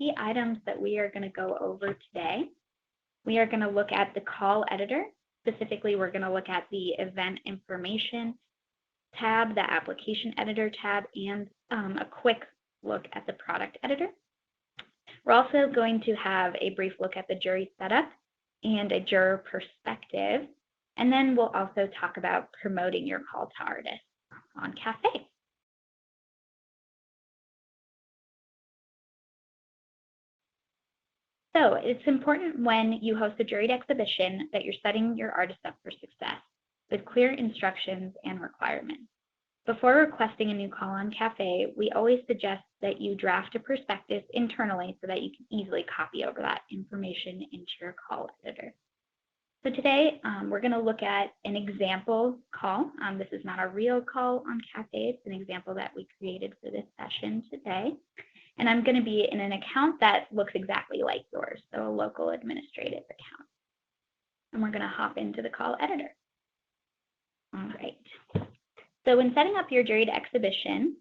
key items that we are going to go over today. We are going to look at the call editor. Specifically, we're going to look at the event information tab, the application editor tab, and a quick look at the product editor. We're also going to have a brief look at the jury setup and a juror perspective. And then we'll also talk about promoting your call to artists on CaFÉ. So it's important when you host a juried exhibition that you're setting your artists up for success with clear instructions and requirements. Before requesting a new call on CaFÉ, we always suggest that you draft a prospectus internally so that you can easily copy over that information into your call editor. So today, we're going to look at an example call. This is not a real call on CaFÉ. It's an example that we created for this session today. And I'm going to be in an account that looks exactly like yours, so a local administrative account. And we're going to hop into the call editor. All right. So when setting up your juried exhibition,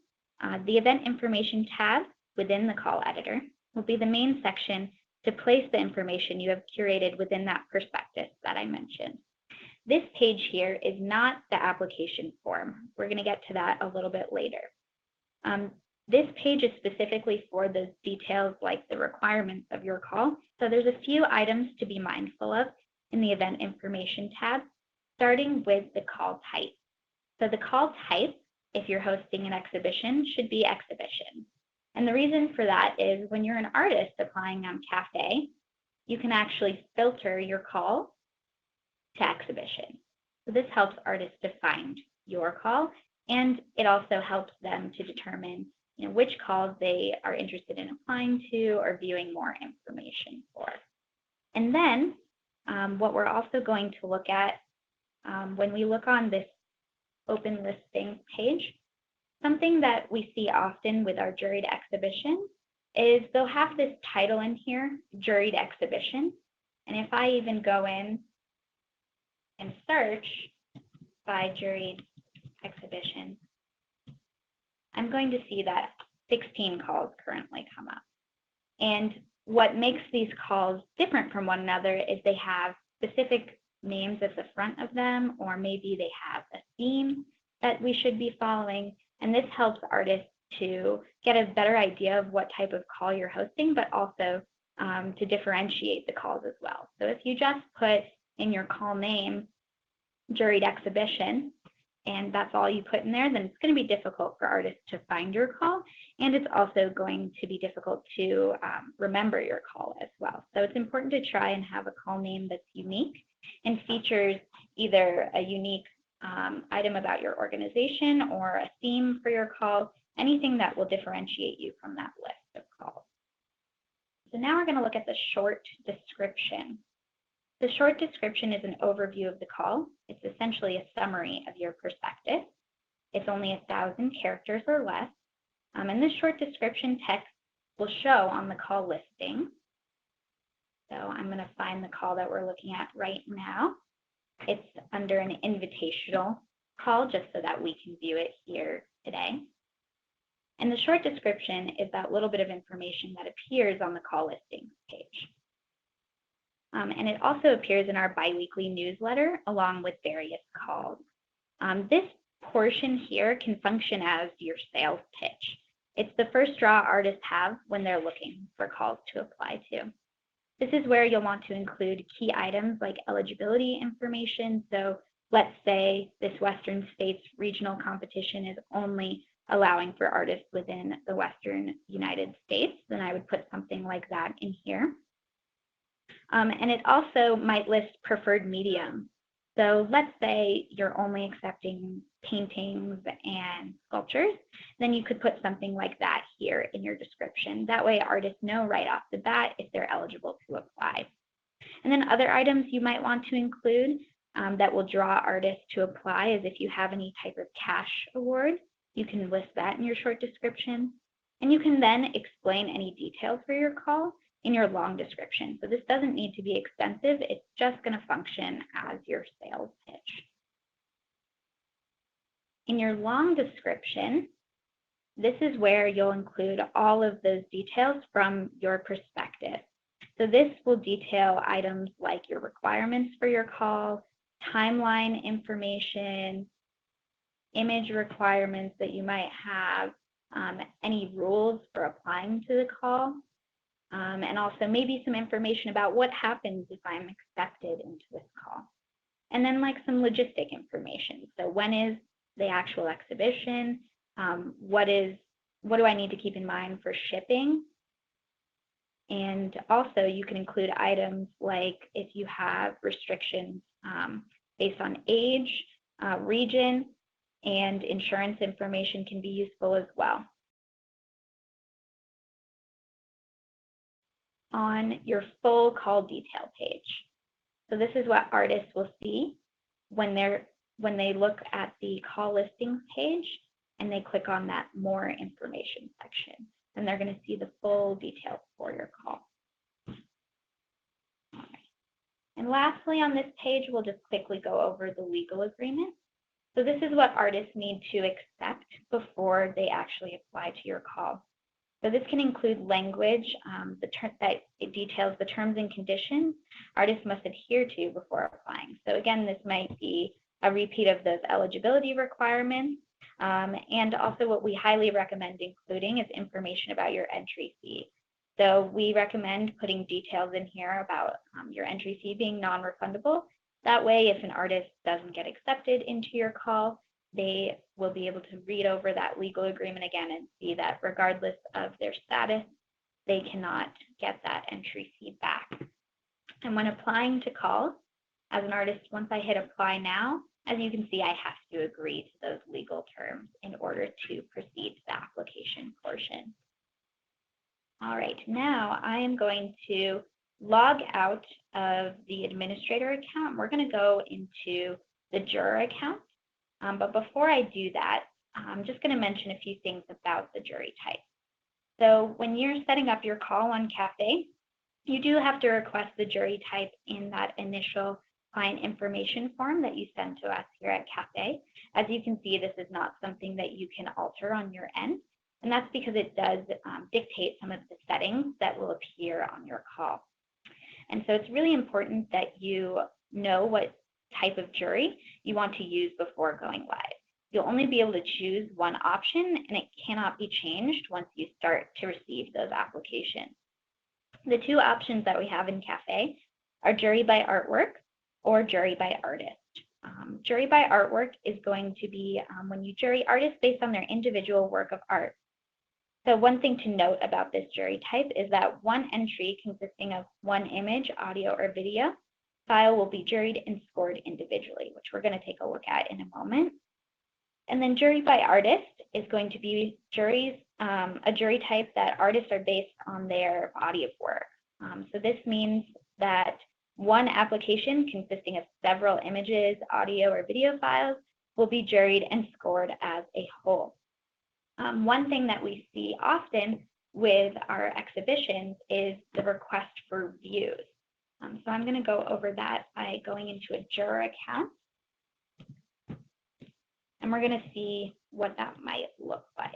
the event information tab within the call editor will be the main section to place the information you have curated within that prospectus that I mentioned. This page here is not the application form. We're going to get to that a little bit later. This page is specifically for those details like the requirements of your call. So there's a few items to be mindful of in the event information tab, starting with the call type. So the call type, if you're hosting an exhibition, should be exhibition. And the reason for that is when you're an artist applying on CaFÉ, you can actually filter your call to exhibition. So this helps artists to find your call, and it also helps them to determine which calls they are interested in applying to or viewing more information for. And then what we're also going to look at when we look on this open listing page, something that we see often with our juried exhibition is they'll have this title in here, juried exhibition. And if I even go in and search by juried exhibition, I'm going to see that 16 calls currently come up. And what makes these calls different from one another is they have specific names at the front of them, or maybe they have a theme that we should be following. And this helps artists to get a better idea of what type of call you're hosting, but also to differentiate the calls as well. So if you just put in your call name, juried exhibition, and that's all you put in there, then it's going to be difficult for artists to find your call. And it's also going to be difficult to remember your call as well. So it's important to try and have a call name that's unique and features either a unique item about your organization or a theme for your call, anything that will differentiate you from that list of calls. So now we're going to look at the short description. The short description is an overview of the call. It's essentially a summary of your prospectus. It's only 1,000 characters or less. And this short description text will show on the call listing. So I'm going to find the call that we're looking at right now. It's under an invitational call just so that we can view it here today. And the short description is that little bit of information that appears on the call listings page. And it also appears in our biweekly newsletter along with various calls. This portion here can function as your sales pitch. It's the first draw artists have when they're looking for calls to apply to. This is where you'll want to include key items like eligibility information. So let's say this Western States regional competition is only allowing for artists within the Western United States, then I would put something like that in here. And it also might list preferred medium. So let's say you're only accepting paintings and sculptures, then you could put something like that here in your description. That way artists know right off the bat if they're eligible to apply. And then other items you might want to include that will draw artists to apply is if you have any type of cash award, you can list that in your short description. And you can then explain any details for your call in your long description. So this doesn't need to be extensive. It's just going to function as your sales pitch. In your long description, this is where you'll include all of those details from your perspective. So this will detail items like your requirements for your call, timeline information, image requirements that you might have, any rules for applying to the call, and also maybe some information about what happens if I'm accepted into this call. And then like some logistic information. So when is the actual exhibition? What do I need to keep in mind for shipping? And also you can include items like if you have restrictions based on age, region, and insurance information can be useful as well. On your full call detail page. So this is what artists will see when they look at the call listings page and they click on that more information section. And they're going to see the full details for your call. All right. And lastly, on this page, we'll just quickly go over the legal agreement. So this is what artists need to accept before they actually apply to your call. So this can include language that it details the terms and conditions artists must adhere to before applying. So again, this might be a repeat of those eligibility requirements. And also what we highly recommend including is information about your entry fee. So we recommend putting details in here about your entry fee being non-refundable. That way, if an artist doesn't get accepted into your call, they will be able to read over that legal agreement again and see that regardless of their status, they cannot get that entry fee back. And when applying to calls, as an artist, once I hit apply now, as you can see, I have to agree to those legal terms in order to proceed to the application portion. All right, now I am going to log out of the administrator account. We're going to go into the juror account. But before I do that, I'm just going to mention a few things about the jury type. So when you're setting up your call on CaFÉ, you do have to request the jury type in that initial client information form that you send to us here at CaFÉ. As you can see, this is not something that you can alter on your end. And that's because it does dictate some of the settings that will appear on your call. And so it's really important that you know what type of jury you want to use before going live. You'll only be able to choose one option and it cannot be changed once you start to receive those applications. The two options that we have in CaFÉ are jury by artwork or jury by artist. Jury by artwork is going to be when you jury artists based on their individual work of art. So one thing to note about this jury type is that one entry consisting of one image, audio, or video file will be juried and scored individually, which we're going to take a look at in a moment. And then jury by artist is going to be a jury type that artists are based on their body of work. So this means that one application consisting of several images, audio, or video files will be juried and scored as a whole. One thing that we see often with our exhibitions is the request for views. So I'm going to go over that by going into a juror account. And we're going to see what that might look like.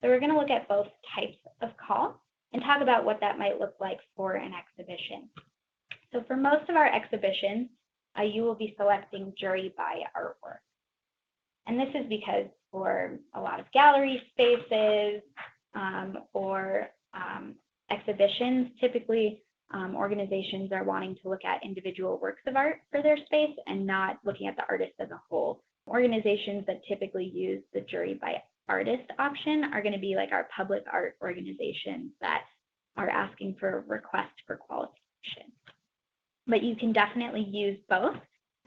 So we're going to look at both types of call and talk about what that might look like for an exhibition. So for most of our exhibitions, you will be selecting jury by artwork. And this is because for a lot of gallery spaces or exhibitions, typically organizations are wanting to look at individual works of art for their space and not looking at the artist as a whole. Organizations that typically use the jury by artist option are going to be like our public art organizations that are asking for a request for qualification. But you can definitely use both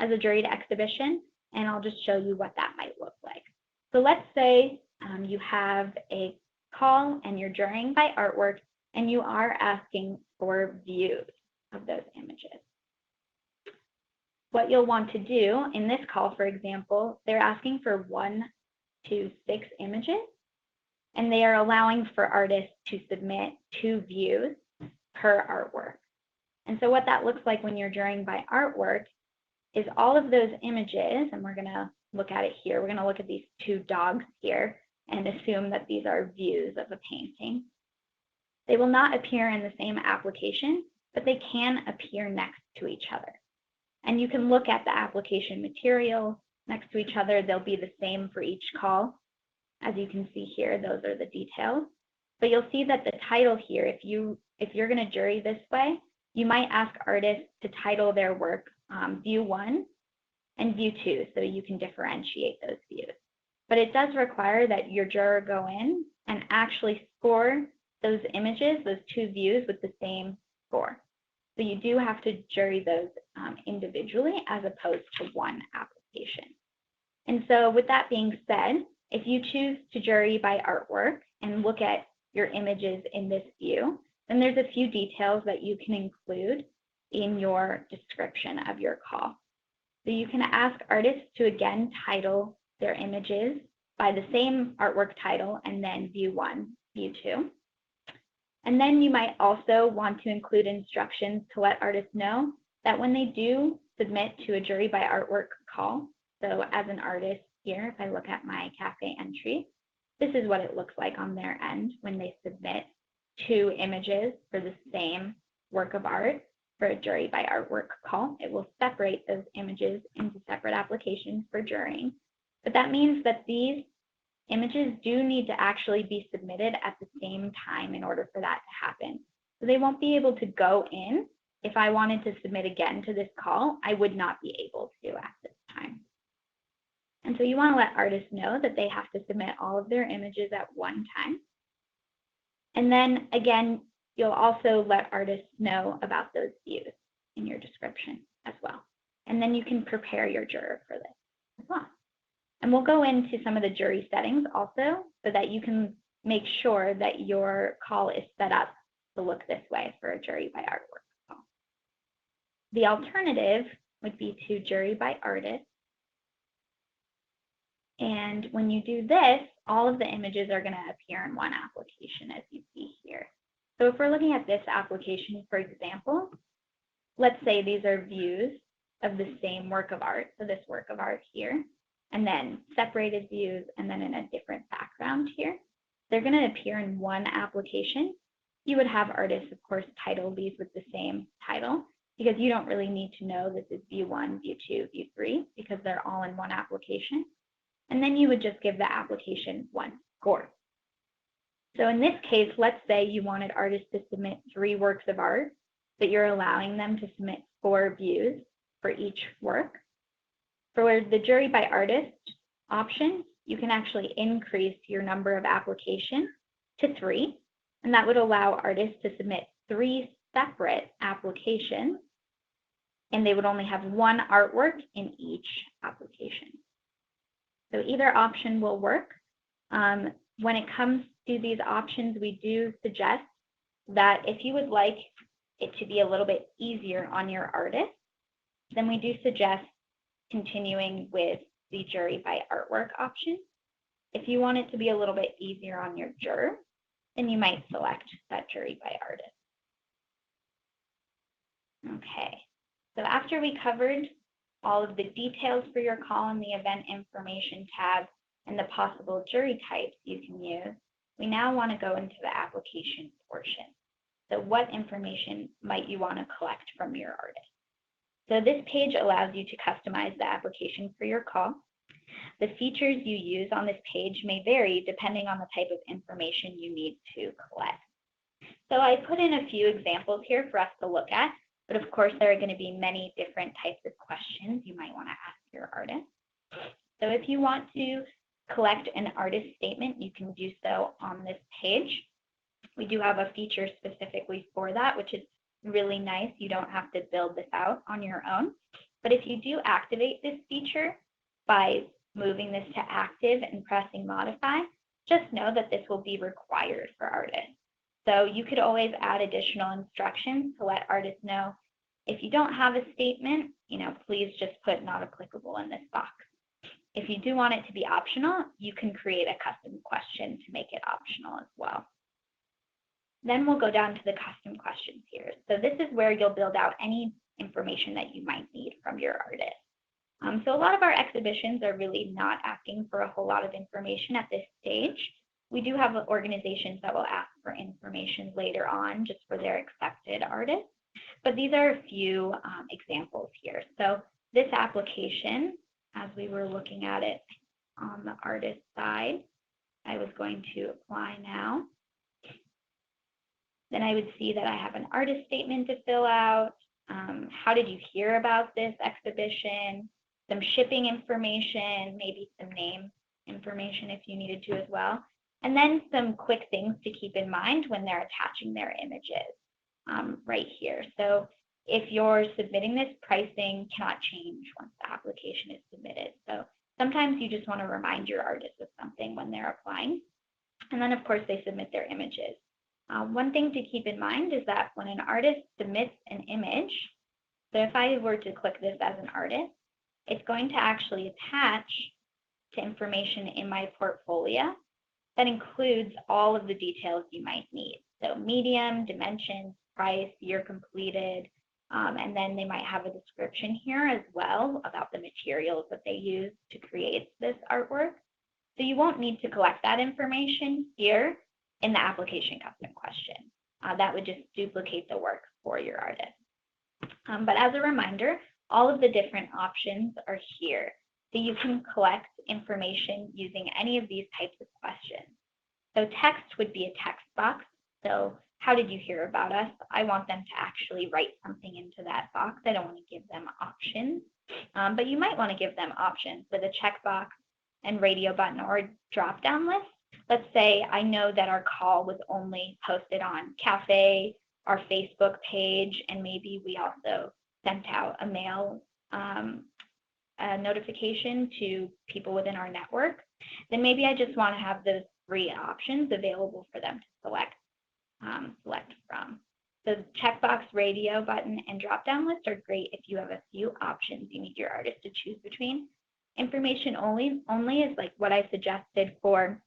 as a juried exhibition, and I'll just show you what that might look like. So let's say you have a call and you're jurying by artwork and you are asking for views of those images. What you'll want to do in this call, for example, they're asking for 1 to 6 images, and they are allowing for artists to submit 2 views per artwork. And so what that looks like when you're jurying by artwork is all of those images, and we're going to look at it here. We're going to look at these two dogs here and assume that these are views of a painting. They will not appear in the same application, but they can appear next to each other. And you can look at the application material next to each other. They'll be the same for each call. As you can see here, those are the details. But you'll see that the title here, if you're going to jury this way, you might ask artists to title their work View 1 and View 2, so you can differentiate those views. But it does require that your juror go in and actually score those images, those two views, with the same score. So you do have to jury those individually as opposed to one application. And so with that being said, if you choose to jury by artwork and look at your images in this view, then there's a few details that you can include in your description of your call. So you can ask artists to again title their images by the same artwork title and then View 1, View 2. And then you might also want to include instructions to let artists know that when they do submit to a jury by artwork call, so as an artist here, if I look at my CaFÉ entry, this is what it looks like on their end when they submit two images for the same work of art for a jury by artwork call. It will separate those images into separate applications for jurying. But that means that these images do need to actually be submitted at the same time in order for that to happen. So they won't be able to go in. If I wanted to submit again to this call, I would not be able to at this time. And so you want to let artists know that they have to submit all of their images at one time. And then again, you'll also let artists know about those views in your description as well. And then you can prepare your juror for this as well. And we'll go into some of the jury settings also so that you can make sure that your call is set up to look this way for a jury by artwork call. The alternative would be to jury by artist. And when you do this, all of the images are going to appear in one application, as you see here. So if we're looking at this application, for example, let's say these are views of the same work of art. So this work of art here, and then separated views, and then in a different background here. They're going to appear in one application. You would have artists, of course, title these with the same title, because you don't really need to know this is View 1, View 2, View 3, because they're all in one application. And then you would just give the application one score. So in this case, let's say you wanted artists to submit 3 works of art, but you're allowing them to submit 4 views for each work. For the jury by artist option, you can actually increase your number of applications to 3, and that would allow artists to submit 3 separate applications, and they would only have 1 artwork in each application. So either option will work. When it comes to these options, we do suggest that if you would like it to be a little bit easier on your artist, then we do suggest continuing with the jury by artwork option. If you want it to be a little bit easier on your juror, then you might select that jury by artist. Okay, so after we covered all of the details for your call in the event information tab and the possible jury types you can use, we now want to go into the application portion. So what information might you want to collect from your artist? So this page allows you to customize the application for your call. The features you use on this page may vary depending on the type of information you need to collect. So I put in a few examples here for us to look at, but of course there are going to be many different types of questions you might want to ask your artist. So if you want to collect an artist statement, you can do so on this page. We do have a feature specifically for that, which is really nice. You don't have to build this out on your own. But if you do activate this feature by moving this to active and pressing modify, just know that this will be required for artists. So you could always add additional instructions to let artists know if you don't have a statement, please just put not applicable in this box. If you do want it to be optional, you can create a custom question to make it optional as well. Then we'll go down to the custom questions here. So this is where you'll build out any information that you might need from your artist. So a lot of our exhibitions are really not asking for a whole lot of information at this stage. We do have organizations that will ask for information later on just for their accepted artists, but these are a few examples here. So this application, as we were looking at it on the artist side, I was going to apply now. Then I would see that I have an artist statement to fill out. How did you hear about this exhibition? Some shipping information, maybe some name information if you needed to as well. And then some quick things to keep in mind when they're attaching their images right here. So if you're submitting this, pricing cannot change once the application is submitted. So sometimes you just want to remind your artist of something when they're applying. And then, of course, they submit their images. One thing to keep in mind is that when an artist submits an image, so if I were to click this as an artist, it's going to actually attach to information in my portfolio that includes all of the details you might need. So medium, dimensions, price, year completed, and then they might have a description here as well about the materials that they use to create this artwork. So you won't need to collect that information here in the application custom question. That would just duplicate the work for your artist. But as a reminder, all of the different options are here. So you can collect information using any of these types of questions. So text would be a text box. So how did you hear about us? I want them to actually write something into that box. I don't want to give them options, but you might want to give them options with a checkbox and radio button or drop-down list. Let's say I know that our call was only posted on CaFÉ, our Facebook page, and maybe we also sent out a mail notification to people within our network. Then maybe I just want to have those 3 options available for them to select from. So checkbox, radio button, and drop-down list are great if you have a few options you need your artist to choose between. Information only is like what I suggested for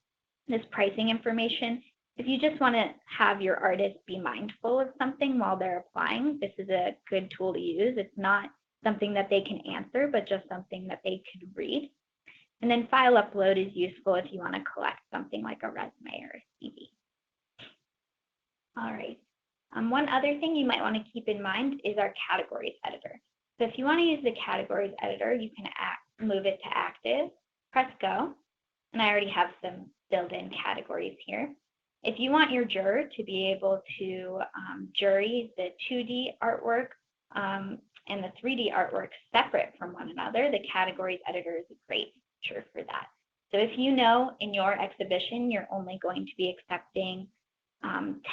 this pricing information. If you just want to have your artist be mindful of something while they're applying, this is a good tool to use. It's not something that they can answer, but just something that they could read. And then file upload is useful if you want to collect something like a resume or a CV. All right. One other thing you might want to keep in mind is our categories editor. So if you want to use the categories editor, you can move it to active, press go, and I already have some built-in categories here. If you want your juror to be able to jury the 2D artwork and the 3D artwork separate from one another, the categories editor is a great feature for that. So if you know in your exhibition you're only going to be accepting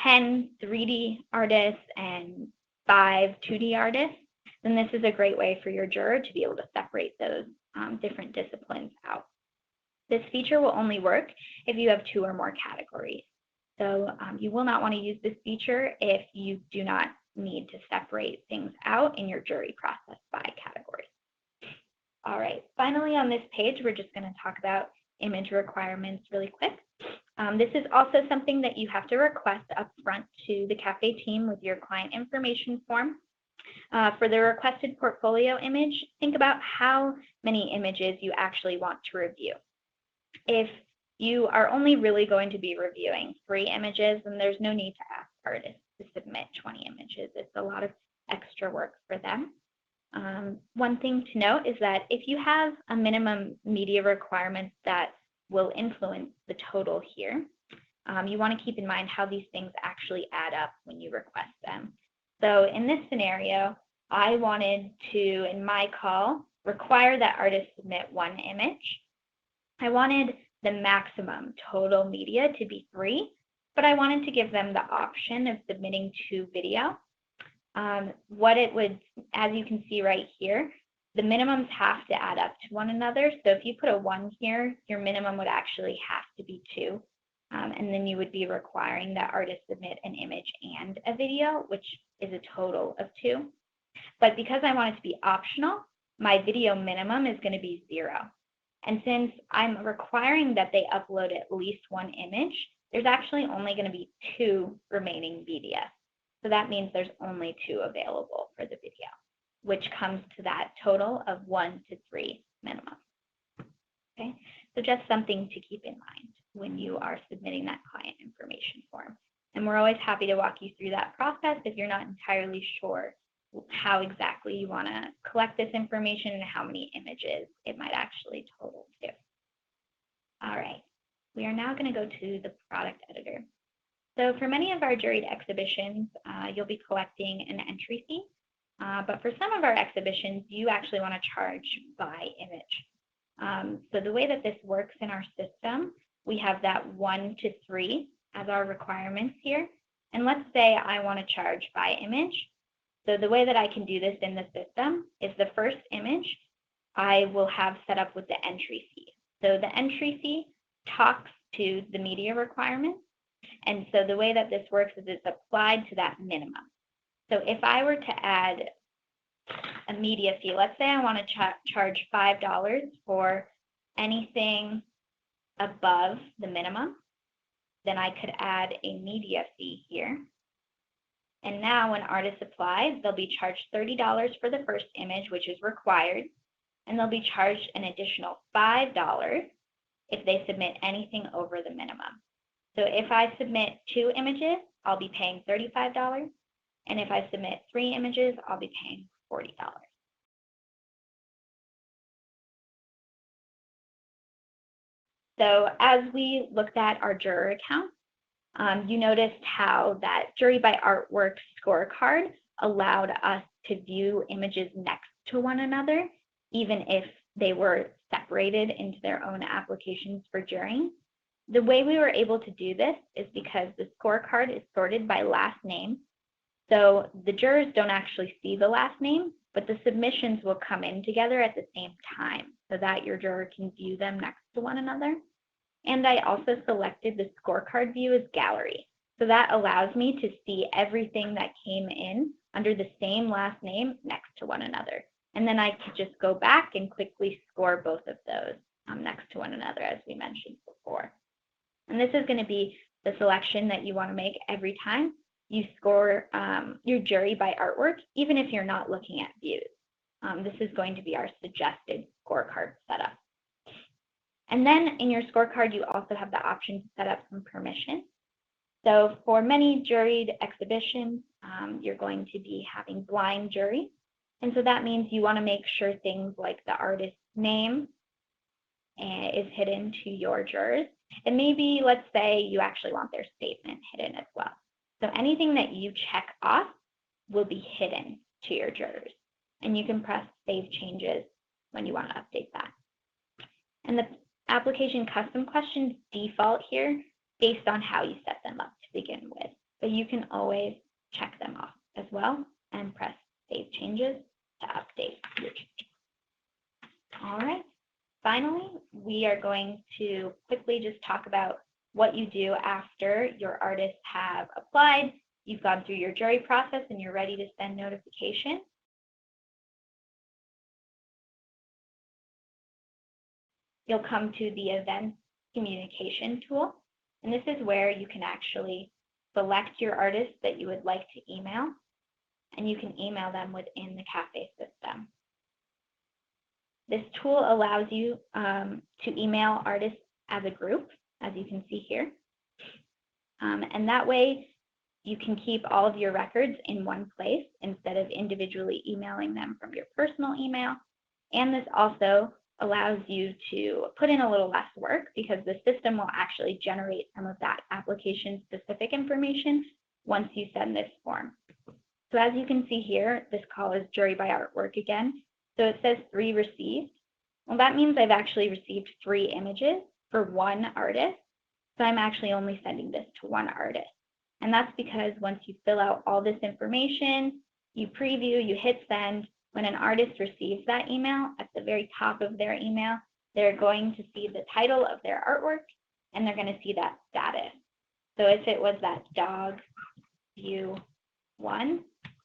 10 3D artists and 5 2D artists, then this is a great way for your juror to be able to separate those different disciplines out. This feature will only work if you have 2 or more categories. So you will not want to use this feature if you do not need to separate things out in your jury process by categories. All right, finally on this page, we're just going to talk about image requirements really quick. This is also something that you have to request up front to the CaFÉ team with your client information form. For the requested portfolio image, think about how many images you actually want to review. If you are only really going to be reviewing 3 images, then there's no need to ask artists to submit 20 images. It's a lot of extra work for them. One thing to note is that if you have a minimum media requirement that will influence the total here, you want to keep in mind how these things actually add up when you request them. So in this scenario, I wanted to, in my call, require that artists submit 1 image. I wanted the maximum total media to be 3, but I wanted to give them the option of submitting 2 video. What it would, as you can see right here, the minimums have to add up to one another. So if you put a 1 here, your minimum would actually have to be 2. And then you would be requiring that artists submit an image and a video, which is a total of 2. But because I want it to be optional, my video minimum is going to be 0. And since I'm requiring that they upload at least 1 image, there's actually only going to be 2 remaining media. So that means there's only 2 available for the video. which comes to that total of 1 to 3 minimum. Okay, so just something to keep in mind when you are submitting that client information form. And we're always happy to walk you through that process if you're not entirely sure how exactly you want to collect this information and how many images it might actually total to. All right, we are now going to go to the product editor. So for many of our juried exhibitions, you'll be collecting an entry fee, but for some of our exhibitions, you actually want to charge by image. So the way that this works in our system, we have that 1 to 3 as our requirements here. And let's say I want to charge by image. So the way that I can do this in the system is the first image I will have set up with the entry fee. So the entry fee talks to the media requirements. And so the way that this works is it's applied to that minimum. So if I were to add a media fee, let's say I want to charge $5 for anything above the minimum, then I could add a media fee here. And now when artists apply, they'll be charged $30 for the first image, which is required, and they'll be charged an additional $5 if they submit anything over the minimum. So if I submit 2 images, I'll be paying $35, and if I submit 3 images, I'll be paying $40. So as we looked at our juror account, you noticed how that Juried by Artwork scorecard allowed us to view images next to one another, even if they were separated into their own applications for jurying. The way we were able to do this is because the scorecard is sorted by last name. So the jurors don't actually see the last name, but the submissions will come in together at the same time so that your juror can view them next to one another. And I also selected the scorecard view as gallery. So that allows me to see everything that came in under the same last name next to one another. And then I could just go back and quickly score both of those next to one another, as we mentioned before. And this is going to be the selection that you want to make every time you score your jury by artwork, even if you're not looking at views. This is going to be our suggested scorecard setup. And then in your scorecard, you also have the option to set up some permissions. So for many juried exhibitions, you're going to be having blind jury. And so that means you want to make sure things like the artist's name is hidden to your jurors. And maybe, let's say, you actually want their statement hidden as well. So anything that you check off will be hidden to your jurors. And you can press Save Changes when you want to update that. And the application custom questions default here based on how you set them up to begin with. But you can always check them off as well and press Save Changes to update your changes. All right. Finally, we are going to quickly just talk about what you do after your artists have applied, you've gone through your jury process, and you're ready to send notification. You'll come to the Events Communication tool, and this is where you can actually select your artists that you would like to email, and you can email them within the CaFÉ system. This tool allows you to email artists as a group, as you can see here. And that way, you can keep all of your records in one place instead of individually emailing them from your personal email. And this also allows you to put in a little less work because the system will actually generate some of that application-specific information once you send this form. So as you can see here, this call is Juried by Artwork again. So it says 3 received. Well, that means I've actually received 3 images for 1 artist. So I'm actually only sending this to 1 artist. And that's because once you fill out all this information, you preview, you hit send, when an artist receives that email, at the very top of their email, they're going to see the title of their artwork and they're going to see that status. So if it was that dog view 1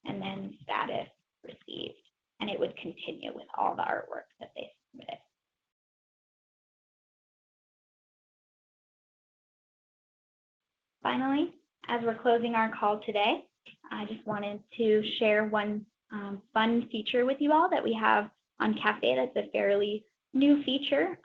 and then status received, and it would continue with all the artwork that they submitted. Finally, as we're closing our call today, I just wanted to share one fun feature with you all that we have on CaFÉ. That's a fairly new feature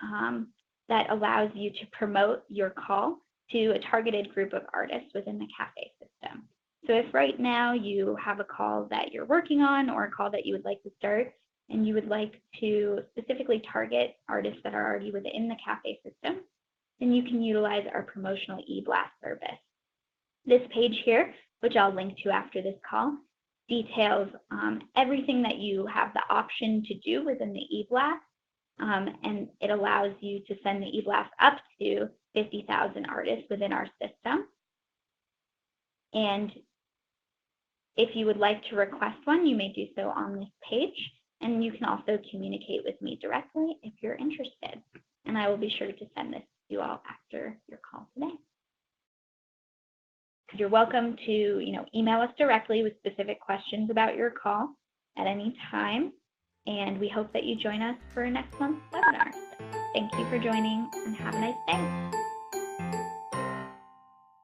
that allows you to promote your call to a targeted group of artists within the CaFÉ system. So if right now you have a call that you're working on or a call that you would like to start, and you would like to specifically target artists that are already within the CaFÉ system, then you can utilize our promotional e-blast service. This page here, which I'll link to after this call, details everything that you have the option to do within the e-blast, and it allows you to send the e-blast up to 50,000 artists within our system. And if you would like to request one, you may do so on this page, and you can also communicate with me directly if you're interested. And I will be sure to send this to you all after your call today. You're welcome to email us directly with specific questions about your call at any time, and we hope that you join us for next month's webinar. Thank you for joining, and have a nice day.